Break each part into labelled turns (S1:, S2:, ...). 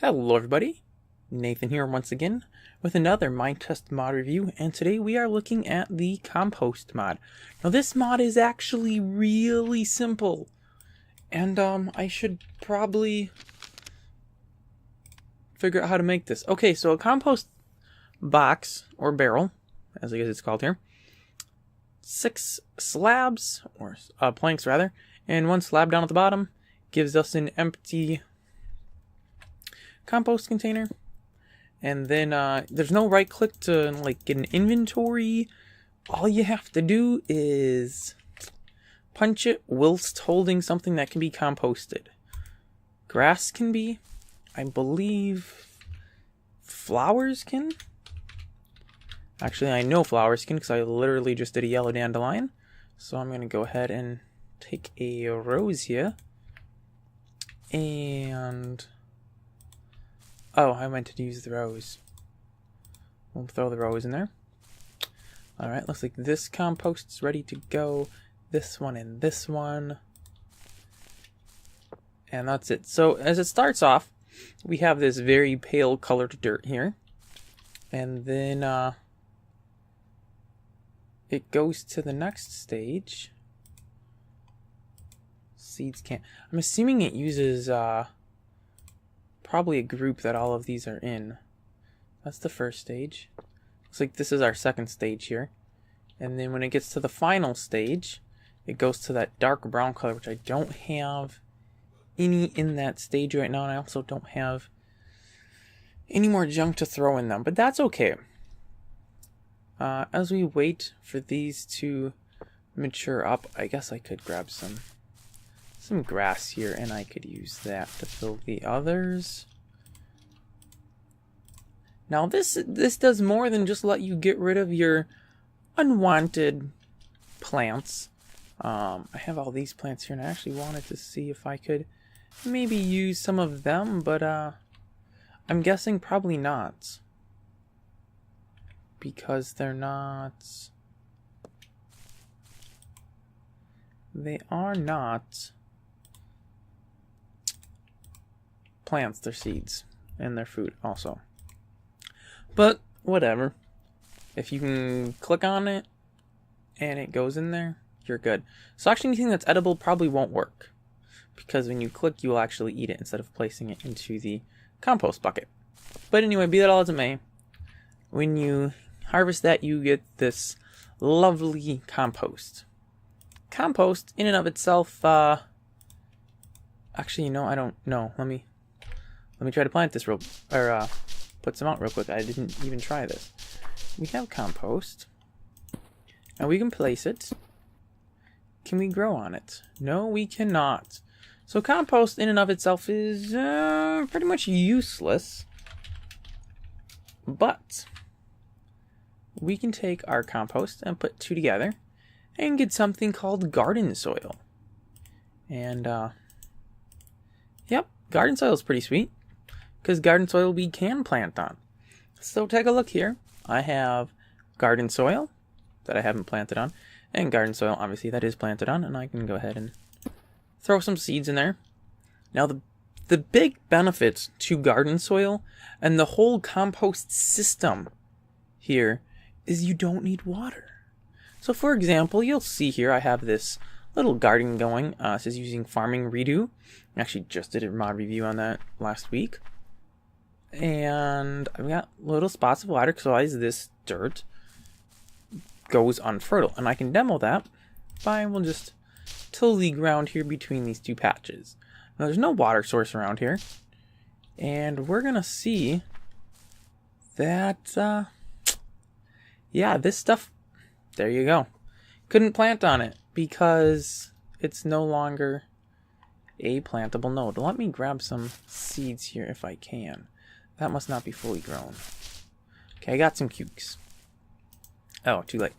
S1: Hello everybody, Nathan here once again with another Minetest mod review, and today we are looking at the Compost mod. Now this mod is actually really simple, and I should probably figure out how to make this. Okay, so a compost box, or barrel, as I guess it's called here, 6 slabs, or planks rather, and 1 slab down at the bottom gives us an empty compost container. And then there's no right click to like get an inventory. All you have to do is punch it whilst holding something that can be composted. Grass can be, I believe flowers can. Actually, I know flowers can because I literally just did a yellow dandelion. So I'm going to go ahead and take a rose here. And oh, I meant to use the rose. We'll throw the rose in there. Alright, looks like this compost's ready to go. This one and this one. And that's it. So as it starts off, we have this very pale colored dirt here. And then it goes to the next stage. Seeds can't. I'm assuming it uses probably a group that all of these are in. That's the first stage. Looks like this is our second stage here. And then when it gets to the final stage, it goes to that dark brown color, which I don't have any in that stage right now. And I also don't have any more junk to throw in them, but that's okay. As we wait for these to mature up, I guess I could grab some grass here, and I could use that to fill the others. Now this does more than just let you get rid of your unwanted plants. I have all these plants here, and I actually wanted to see if I could maybe use some of them, but I'm guessing probably not, because they are not plants, they're seeds, and they're food also. But whatever, if you can click on it and it goes in there, you're good. So actually anything that's edible probably won't work, because when you click you will actually eat it instead of placing it into the compost bucket. But anyway, be that all as it may, when you harvest that you get this lovely compost. Compost in and of itself, actually, you know, I don't know. Let me try to plant this put some out real quick. I didn't even try this. We have compost. Now we can place it. Can we grow on it? No, we cannot. So compost in and of itself is pretty much useless. But we can take our compost and put 2 together and get something called garden soil. And yep, garden soil is pretty sweet, because garden soil we can plant on. So take a look here. I have garden soil that I haven't planted on, and garden soil obviously that is planted on, and I can go ahead and throw some seeds in there. Now the big benefits to garden soil and the whole compost system here is you don't need water. So for example, you'll see here I have this little garden going. This is using Farming Redo. I actually just did a mod review on that last week. And I've got little spots of water, so as this dirt goes unfertile. And I can demo that by, we'll just till the ground here between these 2 patches. Now there's no water source around here. And we're going to see that, yeah, this stuff, there you go. Couldn't plant on it because it's no longer a plantable node. Let me grab some seeds here if I can. That must not be fully grown. Okay, I got some cukes. Oh, too late.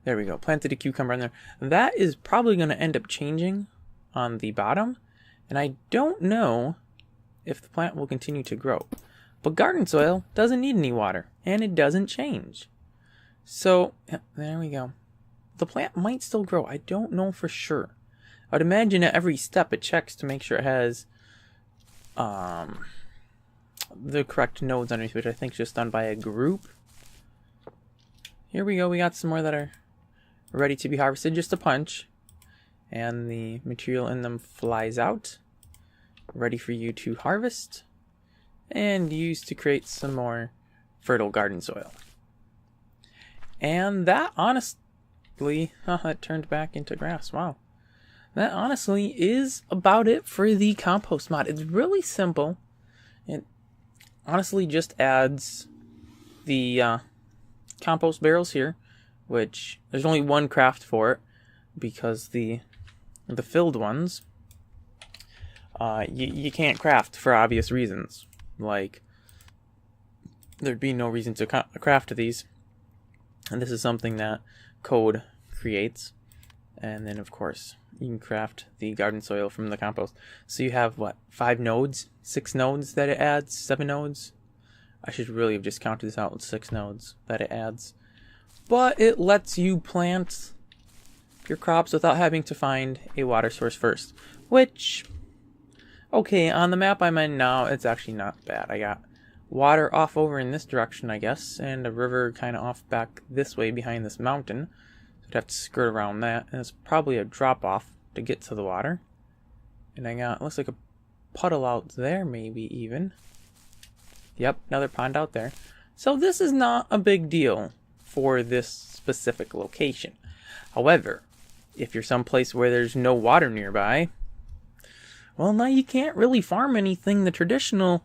S1: There we go. Planted a cucumber in there. That is probably going to end up changing on the bottom. And I don't know if the plant will continue to grow. But garden soil doesn't need any water. And it doesn't change. So, yeah, there we go. The plant might still grow. I don't know for sure. I'd imagine at every step it checks to make sure it has the correct nodes underneath, which I think is just done by a group. Here we go. We got some more that are ready to be harvested. Just a punch. And the material in them flies out. Ready for you to harvest. And use to create some more fertile garden soil. And that honestly, it turned back into grass. Wow. That honestly is about it for the compost mod. It's really simple. It honestly just adds the compost barrels here, which there's only one craft for it because the filled ones you can't craft for obvious reasons. Like, there'd be no reason to craft these. And this is something that code creates. And then, of course, you can craft the garden soil from the compost. So you have, what, 5 nodes? 6 nodes that it adds? 7 nodes? I should really have just counted this out with 6 nodes that it adds. But it lets you plant your crops without having to find a water source first. Which, okay, on the map I'm in now, it's actually not bad. I got water off over in this direction, I guess, and a river kind of off back this way behind this mountain. So I'd have to skirt around that, and it's probably a drop off to get to the water. And I got, looks like a puddle out there, maybe even. Yep, another pond out there. So this is not a big deal for this specific location. However, if you're someplace where there's no water nearby, well, now you can't really farm anything the traditional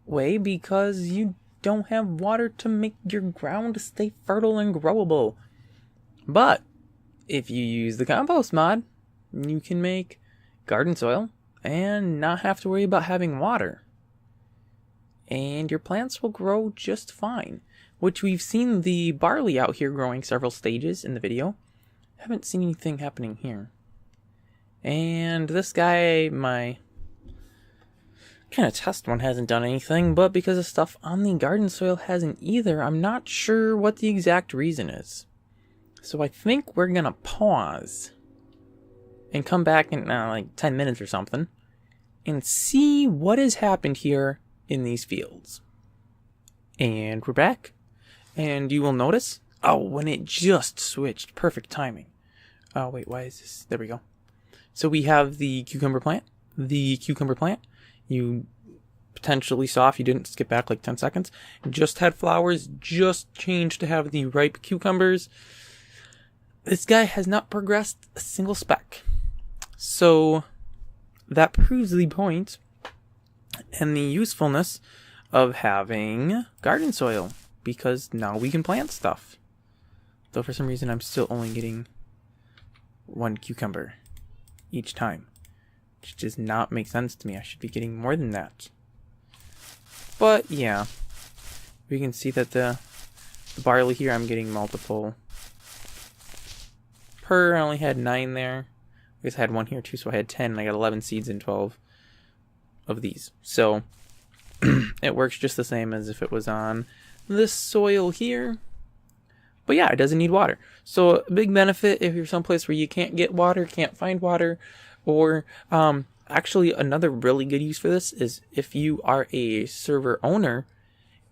S1: way because you don't have water to make your ground stay fertile and growable. But if you use the compost mod, you can make garden soil and not have to worry about having water. And your plants will grow just fine. Which we've seen the barley out here growing several stages in the video. Haven't seen anything happening here. And this guy, my kind of test one, hasn't done anything, but because the stuff on the garden soil hasn't either, I'm not sure what the exact reason is. So I think we're gonna pause and come back in like 10 minutes or something and see what has happened here in these fields. And we're back. And you will notice, oh, when it just switched, perfect timing. Oh, wait, why is this? There we go. So we have the cucumber plant. The cucumber plant, you potentially saw, if you didn't skip back like 10 seconds, just had flowers, just changed to have the ripe cucumbers. This guy has not progressed a single speck. So that proves the point and the usefulness of having garden soil, because now we can plant stuff. Though for some reason I'm still only getting 1 cucumber each time, which does not make sense to me. I should be getting more than that. But yeah, we can see that the barley here, I'm getting multiple per. I only had 9 there. I guess I had 1 here too, so I had 10, and I got 11 seeds and 12 of these. So it works just the same as if it was on this soil here. But yeah, it doesn't need water. So a big benefit if you're someplace where you can't get water, can't find water, or actually another really good use for this is if you are a server owner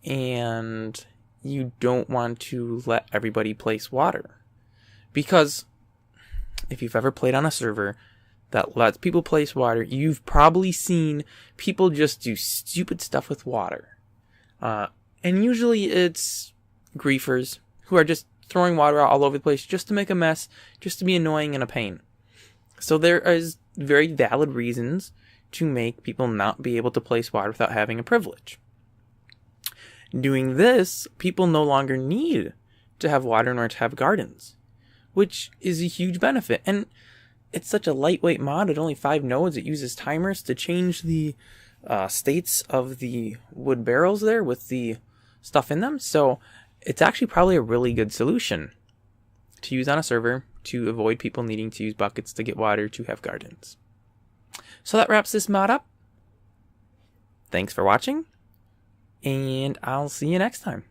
S1: and you don't want to let everybody place water. Because if you've ever played on a server that lets people place water, you've probably seen people just do stupid stuff with water. And usually it's griefers who are just throwing water out all over the place just to make a mess, just to be annoying and a pain. So there is very valid reasons to make people not be able to place water without having a privilege. Doing this, people no longer need to have water in order to have gardens, which is a huge benefit. And it's such a lightweight mod at only 5 nodes. It uses timers to change the states of the wood barrels there with the stuff in them. So it's actually probably a really good solution to use on a server to avoid people needing to use buckets to get water to have gardens. So that wraps this mod up. Thanks for watching, and I'll see you next time.